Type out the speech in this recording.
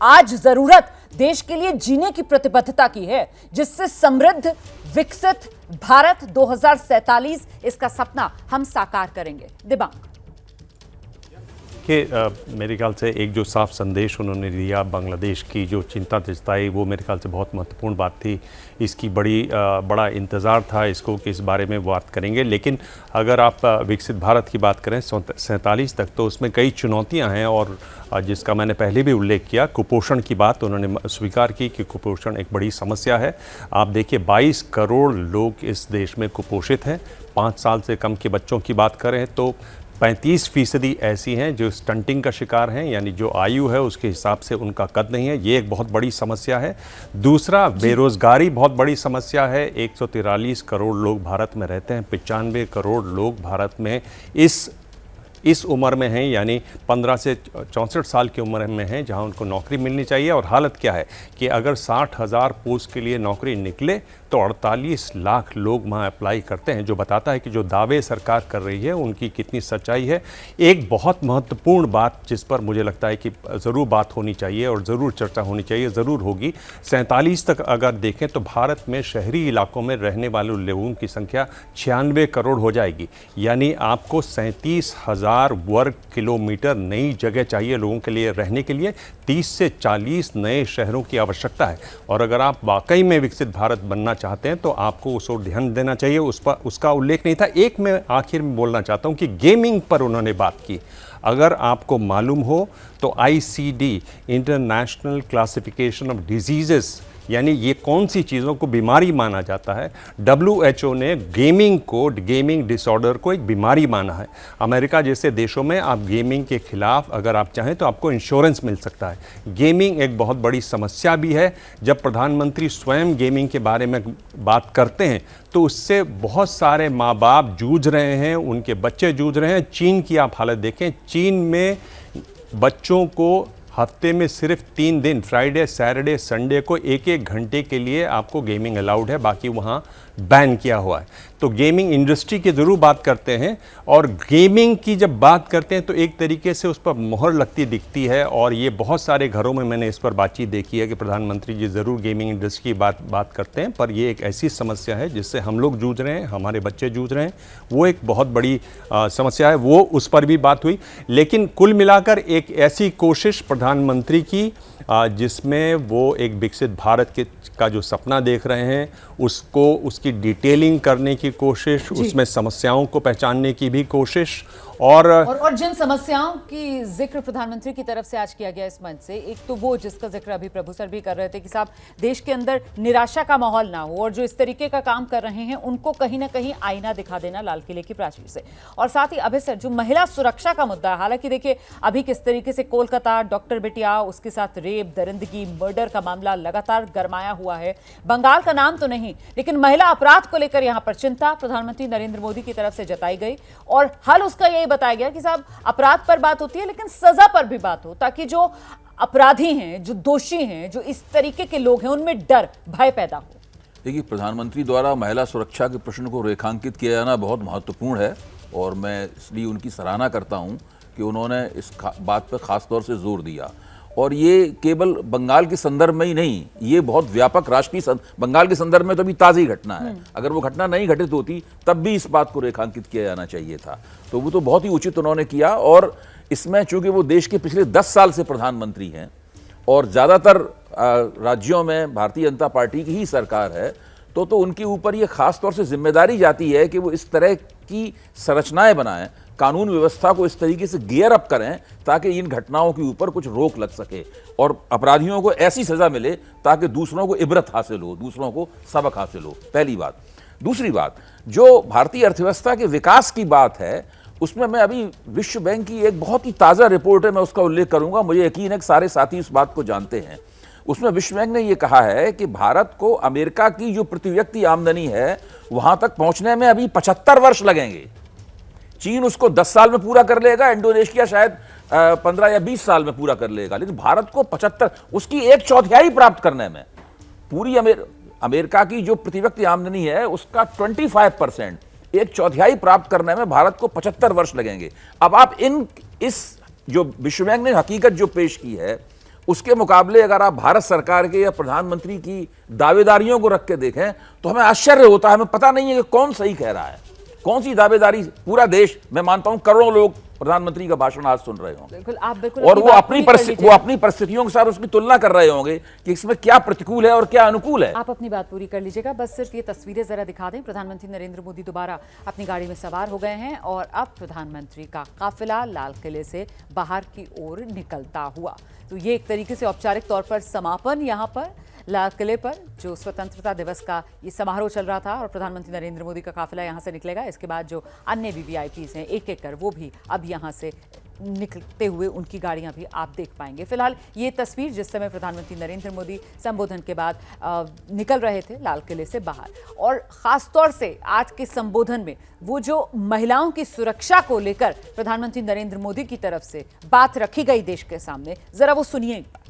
आज जरूरत देश के लिए जीने की प्रतिबद्धता की है, जिससे समृद्ध विकसित भारत 2047 इसका सपना हम साकार करेंगे। दिबांग कि मेरे ख्याल से एक जो साफ संदेश उन्होंने दिया, बांग्लादेश की जो चिंता जताई, वो मेरे ख्याल से बहुत महत्वपूर्ण बात थी। इसकी बड़ा इंतज़ार था इसको कि इस बारे में बात करेंगे। लेकिन अगर आप विकसित भारत की बात करें 47 तक, तो उसमें कई चुनौतियां हैं और जिसका मैंने पहले भी उल्लेख किया, कुपोषण की बात उन्होंने स्वीकार की कि कुपोषण एक बड़ी समस्या है। आप देखिए 22 करोड़ लोग इस देश में कुपोषित हैं। 5 साल से कम के बच्चों की बात करें तो 35% ऐसी हैं जो स्टंटिंग का शिकार हैं, यानी जो आयु है उसके हिसाब से उनका कद नहीं है। ये एक बहुत बड़ी समस्या है। दूसरा, बेरोजगारी बहुत बड़ी समस्या है। 143 करोड़ लोग भारत में रहते हैं, 95 करोड़ लोग भारत में इस उम्र में हैं, यानी 15 से 64 साल की उम्र में हैं, जहां उनको नौकरी मिलनी चाहिए। और हालत क्या है कि अगर 60,000 पोस्ट के लिए नौकरी निकले तो 48 लाख लोग वहाँ अप्लाई करते हैं, जो बताता है कि जो दावे सरकार कर रही है उनकी कितनी सच्चाई है। एक बहुत महत्वपूर्ण बात जिस पर मुझे लगता है कि ज़रूर बात होनी चाहिए और ज़रूर चर्चा होनी चाहिए, ज़रूर होगी, 47 तक अगर देखें तो भारत में शहरी इलाकों में रहने वाले लोगों की संख्या 96 करोड़ हो जाएगी। यानी आपको 37,000 वर्ग किलोमीटर नई जगह चाहिए लोगों के लिए रहने के लिए। 30 से 40 नए शहरों की आवश्यकता है। और अगर आप वाकई में विकसित भारत बनना चाहते हैं तो आपको उस ओर ध्यान देना चाहिए। उसका उल्लेख नहीं था। एक मैं आखिर में बोलना चाहता हूं कि गेमिंग पर उन्होंने बात की। अगर आपको मालूम हो तो ICD, international classification of diseases, यानी ये कौन सी चीज़ों को बीमारी माना जाता है, WHO ने गेमिंग डिसऑर्डर को एक बीमारी माना है। अमेरिका जैसे देशों में आप गेमिंग के खिलाफ अगर आप चाहें तो आपको इंश्योरेंस मिल सकता है। गेमिंग एक बहुत बड़ी समस्या भी है। जब प्रधानमंत्री स्वयं गेमिंग के बारे में बात करते हैं तो उससे बहुत सारे माँ बाप जूझ रहे हैं, उनके बच्चे जूझ रहे हैं। चीन की आप हालत देखें, चीन में बच्चों को हफ्ते में सिर्फ 3 दिन, फ्राइडे, सैटरडे, संडे को 1-1 घंटे के लिए आपको गेमिंग अलाउड है, बाकी वहाँ बैन किया हुआ है। तो गेमिंग इंडस्ट्री की ज़रूर बात करते हैं, और गेमिंग की जब बात करते हैं तो एक तरीके से उस पर मोहर लगती दिखती है। और ये बहुत सारे घरों में मैंने इस पर बातचीत देखी है कि प्रधानमंत्री जी ज़रूर गेमिंग इंडस्ट्री की बात करते हैं, पर ये एक ऐसी समस्या है जिससे हम लोग जूझ रहे हैं, हमारे बच्चे जूझ रहे हैं। वो एक बहुत बड़ी समस्या है, वो उस पर भी बात हुई। लेकिन कुल मिलाकर एक ऐसी कोशिश प्रधानमंत्री की जिसमें वो एक विकसित भारत का जो सपना देख रहे हैं उसकी डिटेलिंग करने की कोशिश, उसमें समस्याओं को पहचानने की भी कोशिश, और जिन समस्याओं की जिक्र प्रधानमंत्री की तरफ से आज किया गया इस मंच से, एक तो वो जिसका जिक्र अभी प्रभु सर भी कर रहे थे कि साहब देश के अंदर निराशा का माहौल ना हो, और जो इस तरीके का काम कर रहे हैं उनको कहीं ना कहीं आईना दिखा देना लाल किले की प्राचीर से। और साथ ही अभी सर जो महिला सुरक्षा का मुद्दा है, हालांकि देखिए अभी किस तरीके से कोलकाता, डॉक्टर बिटिया, उसके साथ रेप, दरिंदगी, मर्डर का मामला लगातार गरमाया हुआ है। बंगाल का नाम तो नहीं, लेकिन महिला अपराध को लेकर यहां पर चिंता प्रधानमंत्री नरेंद्र मोदी की तरफ से जताई गई, और हल उसका यही बताया गया कि साहब अपराध पर बात होती है लेकिन सजा पर भी बात हो, ताकि जो अपराधी हैं, जो दोषी हैं, जो इस तरीके के लोग हैं, उनमें डर, भय पैदा हो। देखिए, प्रधानमंत्री द्वारा महिला सुरक्षा के प्रश्न को रेखांकित किया जाना बहुत महत्वपूर्ण है, और मैं इसलिए उनकी सराहना करता हूं कि उन्होंने इस बात पर खास तौर से जोर दिया। और ये केवल बंगाल के संदर्भ में ही नहीं, ये बहुत व्यापक राष्ट्रीय बंगाल के संदर्भ में तो अभी ताज़ी घटना है। अगर वो घटना नहीं घटित होती तब भी इस बात को रेखांकित किया जाना चाहिए था। तो वो तो बहुत ही उचित उन्होंने किया। और इसमें चूंकि वो देश के पिछले 10 साल से प्रधानमंत्री हैं और ज़्यादातर राज्यों में भारतीय जनता पार्टी की ही सरकार है, तो उनके ऊपर ये खास तौर से जिम्मेदारी जाती है कि वो इस तरह की संरचनाएं बनाएं, कानून व्यवस्था को इस तरीके से गियर अप करें ताकि इन घटनाओं के ऊपर कुछ रोक लग सके और अपराधियों को ऐसी सजा मिले ताकि दूसरों को इबरत हासिल हो, दूसरों को सबक हासिल हो। पहली बात। दूसरी बात, जो भारतीय अर्थव्यवस्था के विकास की बात है, उसमें मैं अभी विश्व बैंक की एक बहुत ही ताज़ा रिपोर्ट है, मैं उसका उल्लेख करूंगा। मुझे यकीन है कि सारे साथी इस बात को जानते हैं। उसमें विश्व बैंक ने यह कहा है कि भारत को अमेरिका की जो प्रति व्यक्ति आमदनी है वहां तक पहुंचने में अभी 75 वर्ष लगेंगे। चीन उसको 10 साल में पूरा कर लेगा, इंडोनेशिया शायद 15 या 20 साल में पूरा कर लेगा, लेकिन भारत को 75, उसकी 1/4 प्राप्त करने में, पूरी अमेरिका की जो प्रति व्यक्ति आमदनी है उसका 25%, 1/4 प्राप्त करने में भारत को 75 वर्ष लगेंगे। अब आप इस जो विश्व बैंक ने हकीकत जो पेश की है उसके मुकाबले अगर आप भारत सरकार के या प्रधानमंत्री की दावेदारियों को रख के देखें तो हमें आश्चर्य होता है, हमें पता नहीं है कि कौन सही कह रहा है, कौन सी दावेदारी। पूरा देश, मैं मानता हूं करोड़ों लोग प्रधानमंत्री का भाषण आज सुन रहे होंगे, बिल्कुल आप बिल्कुल और वो बात अपनी पूरी कर लीजिए। वो अपनी परिस्थितियों के साथ उसकी तुलना कर रहे होंगे कि इसमें क्या प्रतिकूल है और क्या अनुकूल है। आप अपनी बात पूरी कर लीजिएगा, बस सिर्फ ये तस्वीरें जरा दिखा दें। प्रधानमंत्री नरेंद्र मोदी दोबारा अपनी गाड़ी में सवार हो गए हैं और अब प्रधानमंत्री का काफिला लाल किले से बाहर की ओर निकलता हुआ। तो ये एक तरीके से औपचारिक तौर पर समापन यहाँ पर लाल किले पर जो स्वतंत्रता दिवस का ये समारोह चल रहा था और प्रधानमंत्री नरेंद्र मोदी का काफिला यहाँ से निकलेगा। इसके बाद जो अन्य वीवीआईपीज़ हैं एक एक कर वो भी अब यहाँ से निकलते हुए उनकी गाड़ियां भी आप देख पाएंगे। फिलहाल ये तस्वीर जिस समय प्रधानमंत्री नरेंद्र मोदी संबोधन के बाद निकल रहे थे लाल किले से बाहर, और ख़ास तौर से आज के संबोधन में वो जो महिलाओं की सुरक्षा को लेकर प्रधानमंत्री नरेंद्र मोदी की तरफ से बात रखी गई देश के सामने, जरा वो सुनिए एक बार।